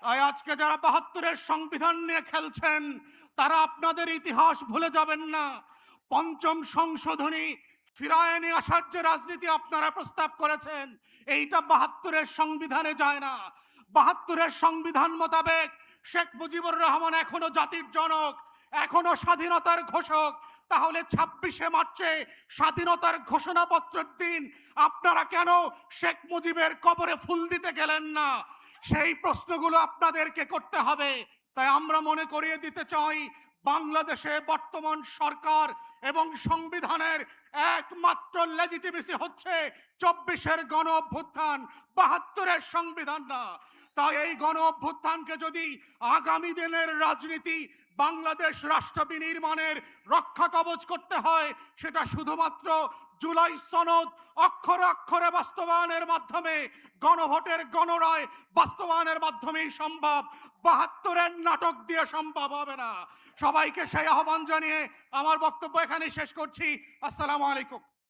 আজকে যারা ৭২-এর সংবিধান নিয়ে খেলছেন তারা আপনাদের ইতিহাস ভুলে যাবেন না। পঞ্চম সংশোধনী ফিরায় নিয়ে আসার যে রাজনীতি আপনারা প্রস্তাব করেছেন, এইটা ৭২-এর সংবিধানে যায় না। ৭২-এর সংবিধান মোতাবেক শেখ মুজিবুর রহমান এখনো জাতির জনক, এখনো স্বাধীনতার ঘোষক। তাহলে ২৬শে মার্চে স্বাধীনতার ঘোষণাপত্রের দিন আপনারা কেন শেখ মুজিবের কবরে ফুল দিতে গেলেন না? সেই প্রশ্নগুলো আপনাদেরকে করতে হবে। তাই আমরা মনে করিয়ে দিতে চাই, বাংলাদেশে বর্তমান সরকার এবং সংবিধানের একমাত্র লেজিটিমেসি হচ্ছে ২৪-এর গণ অভ্যুত্থান, ৭২-এর সংবিধান না। তাই এই গণ অভ্যুত্থানকে যদি আগামী দিনের রাজনীতি বাংলাদেশ রাষ্ট্র বিনির্মাণের রক্ষা কবচ করতে হয়, সেটা শুধুমাত্র জুলাই সনদ অক্ষরে অক্ষরে বাস্তবায়নের মাধ্যমে, গণভোটের গণরায় বাস্তবায়নের মাধ্যমেই সম্ভব। ৭২-এর নাটক দিয়ে সম্ভব হবে না। সবাইকে সেই আহ্বান জানিয়ে আমার বক্তব্য এখানেই শেষ করছি। আসসালামু আলাইকুম।